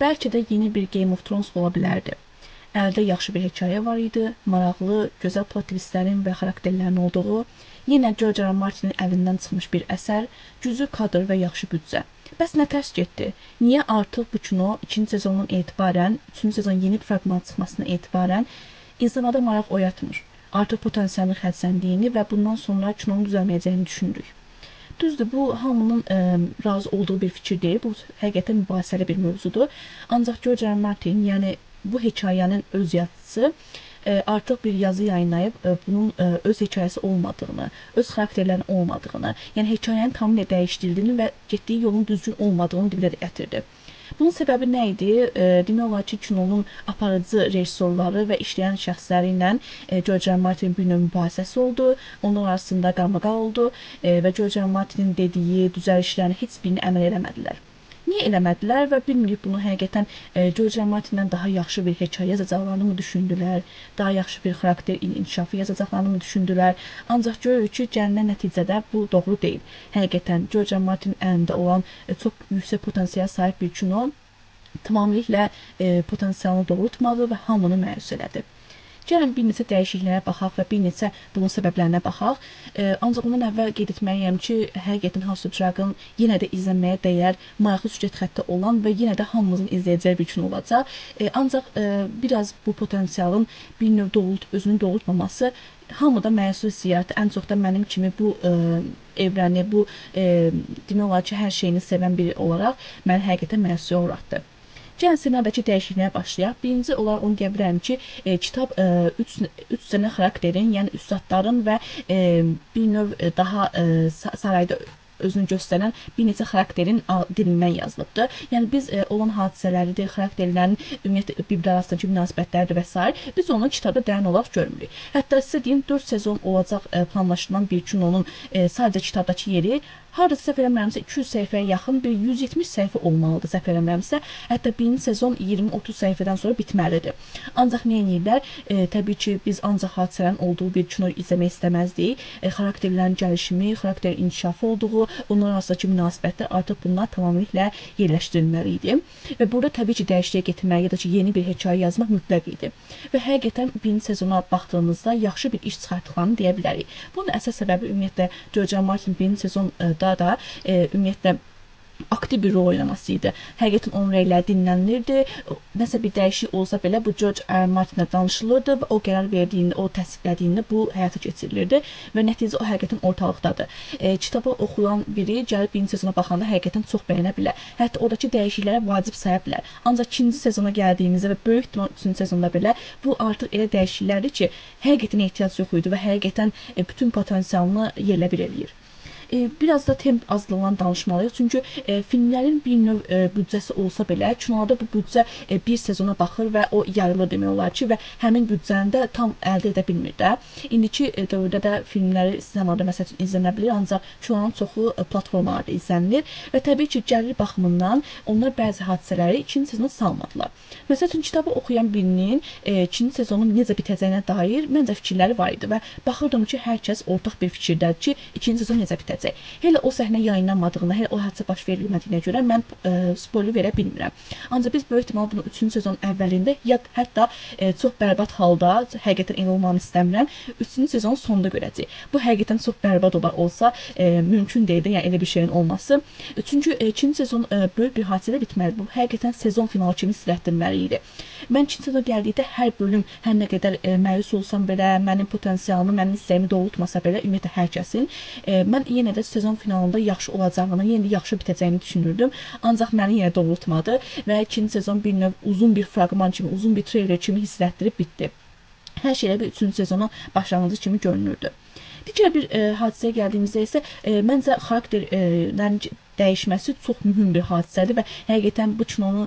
bəlkə də yeni bir Game of Thrones ola bilərdi. Əldə yaxşı bir hekayə var idi, maraqlı, gözəl plot twistlərin və xarakterlərin olduğu, yenə George R. R. Martinin əlindən çıxmış bir əsər, güclü kadr və yaxşı büdcə. Bəs nə tərs getdi? Niyə artıq bu kino 2-ci sezondan etibarən, 3-cü sezon yeni bir fraqman çıxmasına etibarən insana maraq oyatmır? Artıq potensialın xərcləndiyini və bundan sonra kinonun düzəlməyəcəyini düşünürük. Düzdür, bu hamının razı olduğu bir fikir deyil, bu həqiqətən mübahisəli bir mövzudur. Ancaq George R. R. Martin, yəni bu hekayənin öz yazıcısı artıq bir yazı yayınlayıb bunun öz hekayəsi olmadığını, öz xarakterlərinin olmadığını, yəni hekayənin tamamilə dəyişdirdiyini və getdiyi yolun düzgün olmadığını dilə gətirdi. Bunun səbəbi nə idi? Demək olar ki, kinonun aparıcı rejissorları və işləyən şəxsləri ilə George R. R. Martinin bir növ mübahisəsi oldu. Onlar arasında qarmaqal oldu və George R. R. Martinin dediyi düzəlişlərin heç birini əməl eləmədilər. Niyə eləmədilər və bilmirik bunu həqiqətən George R. R. Martindən daha yaxşı bir hekayə yazacaqlarını mı düşündülər, daha yaxşı bir xarakter inkişafı yazacaqlarını mı düşündülər. Ancaq görürük ki, gələn nəticədə bu doğru deyil. Həqiqətən George R. R. Martinin əlində olan çox yüksək potensiala sahib bir kino tamamilə potensialını doğrultmadı və hamını məyus elədi. Gəlin bir neçə dəyişikliklərə baxaq və bir neçə bunun səbəblərinə baxaq. Ancaq ondan əvvəl qeyd etməliyəm ki, həqiqətən House of Dragon yenə də izlənməyə dəyər, maraqlı süjet xətti olan və yenə də hamımızın izləyəcəyi bir kino olacaq. Ancaq biraz bu potensialın bir növ özünü doğrultmaması hamıda məyus hissiyatı, ən çox da mənim kimi bu evrəni, bu demək olar ki, hər şeyini sevən biri olaraq məni həqiqətən məyusiyyəyə uğratdı. Gəlin ssenaridəki dəyişikliyə başlayaq. Birinci olaraq onu deyə bilərəm ki, kitab 3 dənə xarakterin, yəni üstadların və bir növ daha sarayda özünü göstərən bir neçə xarakterin dilindən yazılıbdır. Yəni biz olan hadisələridir, xarakterlərin ümumiyyətlə bir-biri arasındakı münasibətlərdir və s. biz onu kitabda dərin olaraq görmürük. Hətta sizə deyim, 4 sezon olacaq planlaşılan bir kinonun sadəcə kitabdakı yeri hardasa səhv eləmirəmsə 200 səhifəyə yaxın bir 170 səhifə olmalıdır səhv eləmirəmsə. Hətta birinci sezon 20-30 səhifədən sonra bitməlidir. Ancaq nə edirlər? Təbii ki, biz ancaq hadisələrin olduğu bir kino izləmək istəməzdik. Xarakterlərin gəlişimi, xarakter inkişafı olduğu, onların arasındakı münasibətlər artıq bunlar tamamilə yerləşdirilməli idi. Və burada təbii ki, dəyişikliyə getirmək ya da ki, yeni bir hekayə yazmaq mütləq idi. Və həqiqətən birinci sezona baxdığımızda yaxşı bir iş çıxartdıqlarını deyə bilərik. Bunun əsas səbəbi ümumiyyətlə George R. R. Martin birinci sezon da ümumiyyətlə aktiv bir rol oynaması idi. Həqiqətən onun rəyləri dinlənilirdi. Nəsə bir dəyişik olsa belə bu George R. R. Martinlə danışılırdı və o qərar verdiyində, o təsdiqlədiyində bu həyata keçirilirdi və nəticə o həqiqətən ortalıqdadır. Kitabı oxuyan biri gəlib birinci sezona baxanda həqiqətən çox bəyənə bilər. Hətta oradakı dəyişikliklərə vacib saya bilər. Ancaq ikinci sezona gəldiyimizdə və böyük ihtimal üçüncü sezonda belə bu artıq elə dəyişikliklərdir ki, həqiqətən ehtiyac yox idi və həqiqətən bütün potensialını yerlə bir eləyir. Biraz da temp azlığından danışmalıyıq. Çünki filmlərin bir növ büdcəsi olsa belə, kinolarda bu büdcə bir sezona baxır və o yayılır demək olar ki, və həmin büdcəni də tam əldə edə bilmir də. İndiki dövrdə də filmləri sinemada məsəl üçün izlənə bilir, ancaq kinoların çoxu platformalarda izlənilir və təbii ki, gəlir baxımından onlar bəzi hadisələri ikinci sezona salmadılar. Məsəl üçün, kitabı oxuyan birinin ikinci sezonun necə bitəcəyinə dair məncə fikirləri var idi və baxırdım ki, hər kəs ortaq bir fikirdədir ki, ikinci sezon necə bitəcək. Hələ o səhnə yayınlanmadığına, hələ o hadisə baş verilmədiyinə görə mən spoiler verə bilmirəm. Ancaq biz böyük ehtimal bunu 3-cü sezon əvvəlində ya hətta çox bərbad halda, həqiqətən elə olmanı istəmirəm, 3-cü sezonun sonunda görəcəyik. Bu həqiqətən çox bərbad olsa mümkün deyildi, yəni elə bir şeyin olması. Çünki ikinci sezon böyük bir hadisədə bitməli. Bu həqiqətən sezon finalı kimi hisslətdirməli idi. Mən ikinci sezona gəldikdə hər bölüm hər nə qədər məyus olsam belə, mənim potensialımı, mənim istəyimi doğrultmasa belə, ümumiyyətlə hər kəsin, mən yenə də sezon finalında yaxşı olacağını, yenə də yaxşı bitəcəyini düşünürdüm. Ancaq məni yenə doğrultmadı və ikinci sezon bir növ uzun bir fraqman kimi, uzun bir trailer kimi hisslətdirib bitdi. Hər şeylə bir 3-cü sezonun başlanğıcı kimi görünürdü. Digər bir hadisəyə gəldiyimizdə isə məncə xarakterlərin dəyişməsi çox mühüm bir hadisədir və həqiqətən bu kinonu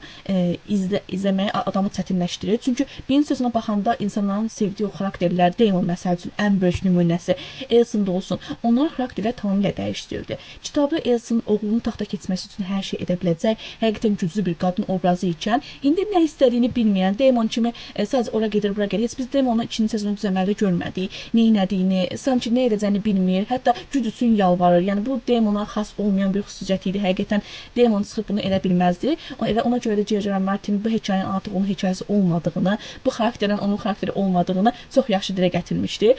izləməyi adamı çətinləşdirir. Çünki birinci sezona baxanda insanların sevdiyi o xarakterlər, Daemon məsəl üçün ən böyük nümunəsi, Alicent olsun, onların xarakterləri tamamilə dəyişdirildi. Kitabda Alicent oğlunun taxta keçməsi üçün hər şey edə biləcək, həqiqətən güclü bir qadın obrazı ikən, indi nə istədiyini bilməyən, Daemon kimi sadəcə ora gedir, bura gedir. Heç biz Daemon'u ikinci sezonu düzəmədə görmədik, nə etdiyini, sanki nə edəcəyini bilmir, hətta güc üçün yalvarır. Yəni bu Daemon'a xas olmayan bir xüsusiyyət xəyanət idi. Həqiqətən Damon çıxıb bunu edə bilməzdi. Ona görə də George R. R. Martin bu hekayənin artıq onun hekayəsi olmadığını, bu xarakterin onun xarakteri olmadığını çox yaxşı dilə gətirmişdi.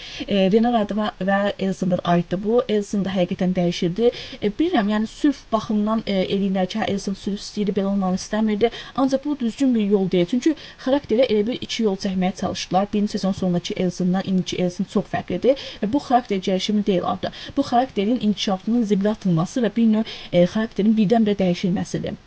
Renara və Elson'a aiddir bu. Elson da həqiqətən dəyişirdi. Bilirəm, yəni sülh baxımından eləyirlər ki, Elson sülh istəyirdi, belə olmanı istəmirdi. Ancaq bu düzgün bir yol deyil. Çünki xarakterə elə bir iki yol çəkməyə çalışdılar. Birinci sezon sonundakı Elson'dan indiki Elson çox fərqlidir və bu xarakter dəyişimi deyil artıq. Bu xarakterin inkişafının zibilə atılması və bir növ xarakterin birdən-birə dəyişilməsidir.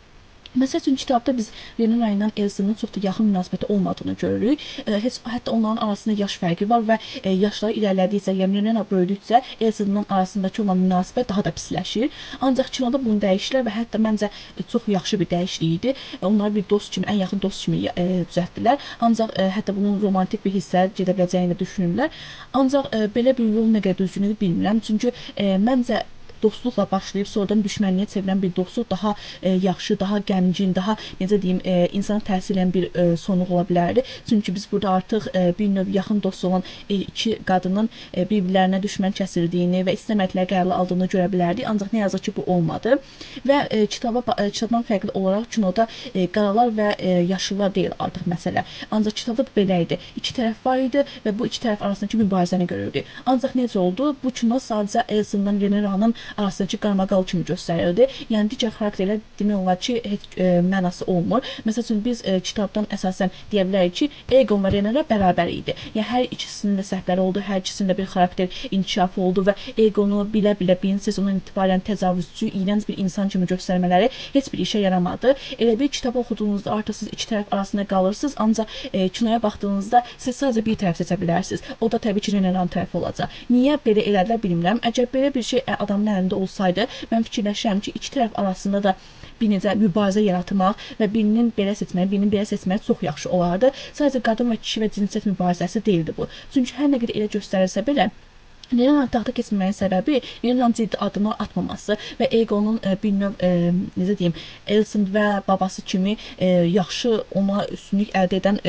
Məsəl üçün kitabda biz Renara ilə Elson'un çox da yaxın münasibəti olmadığını görürük. Hətta onların arasında yaş fərqi var və yaşları irəlilədikcə, yəni Renara böyüdükcə Elson'un arasındakı olan münasibət daha da pisləşir. Ancaq kinoda bunu dəyişdilər və hətta məncə çox yaxşı bir dəyişiklik idi. Onları bir dost kimi, ən yaxın dost kimi düzəltdilər. Ancaq hətta bunun romantik bir hissə gedə biləcəyini də düşünürlər. Ancaq belə bir yol nə qədər düzgün idi bilmirəm. Çünki məncə dostluqla başlayıb sonradan düşmənliyə çevirən bir dostluq daha yaxşı, daha gəmgin, daha necə deyim, insana təsir edən bir sonluq ola bilərdi. Çünki biz burada artıq bir növ yaxın dost olan iki qadının bir-birlərinə düşmən kəsildiyini və istəmədikləri qərarlar aldığını görə bilərdik. Ancaq nə yazık ki, bu olmadı. Və kitabdan fərqli olaraq kinoda qaralar və yaşlılar deyil artıq məsələ. Ancaq kitabda belə idi. İki tərəf var idi və bu iki tərəf arasındakı mübarizəni görürdük. Ancaq necə oldu? Bu kino sadəcə Elson'dan Renara'nın arasındakı qarmaqal kimi göstərildi. Yəni digər xarakterlər demək olar ki, heç mənası olmur. Məsəl üçün biz kitabdan əsasən deyə bilərik ki, Aegon və Renara bərabər idi. Yəni hər ikisinin də səhvləri oldu, hər ikisinin də bir xarakter inkişafı oldu və Aegon'u bilə-bilə birinci sezonun etibarən təcavüzçü, iyrənc bir insan kimi göstərmələri heç bir işə yaramadı. Elə bir kitab oxuduğunuzda artıq siz iki tərəf arasında qalırsınız, ancaq kinoya baxdığınızda siz sadəcə bir tərəf seçə bilərsiniz. O da təbii ki, Renara'nın tərəfi olacaq. Niyə belə elədilər bilmirəm. Əgər belə bir şey adamın əlində olsaydı, mən fikirləşirəm ki, iki tərəf arasında da bir necə mübarizə yaratmaq və birinin belə seçməyi, birinin belə seçməyi çox yaxşı olardı. Sadəcə qadın və kişi və cinsiyyət mübarizəsi deyildi bu. Çünki hər nə qədər elə göstərilsə belə, Renara'nın taxta keçməyin səbəbi Renara'nın ciddi addımlar atmaması və Aegon'un bir növ, necə deyim, Elson və babası kimi yaxşı, ona üstünlük əldə edən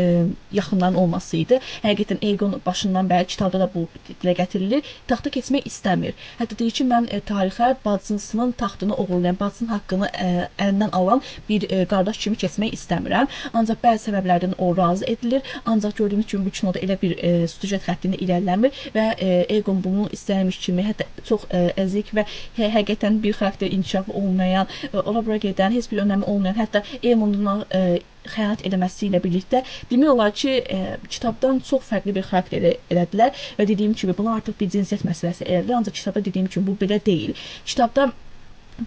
yaxınların olması idi. Həqiqətən Aegon başından bəri kitabda da bu dilə gətirilir. Taxta keçmək istəmir. Hətta deyir ki, mən tarixə bacısının taxtını oğurlayan, bacısının haqqını əlindən alan bir qardaş kimi keçmək istəmirəm. Ancaq bəzi səbəblərdən o razı edilir. Ancaq gördüyümüz kimi bu kinoda elə bir süjet xəttində irəliləmir və Aegon bunu istəyirmiş kimi, hətta çox əzik və həqiqətən bir xarakter inkişafı olmayan, ora bura gedən, heç bir önəmi olmayan, hətta Aemon'un xəyanət eləməsi ilə birlikdə demək olar ki, kitabdan çox fərqli bir xarakteri elədilər və dediyim kimi, bunu artıq bir cinsiyyət məsələsi elədilər, ancaq kitabda dediyim kimi, bu belə deyil. Kitabda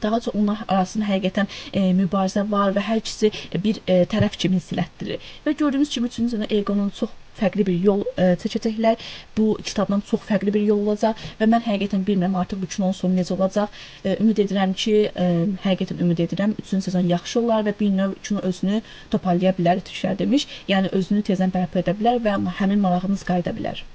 daha çox onlar arasında həqiqətən mübarizə var və hər ikisi bir tərəf kimi hiss elətdirir. Və gördüyümüz kimi, üçüncü sezonda Aegon'un çox fərqli bir yol çəkəcəklər. Bu kitabdan çox fərqli bir yol olacaq və mən həqiqətən bilmirəm artıq bu kinonun sonu necə olacaq. Ümid edirəm ki, həqiqətən ümid edirəm 3-cü sezon yaxşı olar və bir növ kino özünü toparlaya bilər, türklər demiş. Yəni özünü tezdən bərpa edə bilər və həmin marağınız qayıda bilər.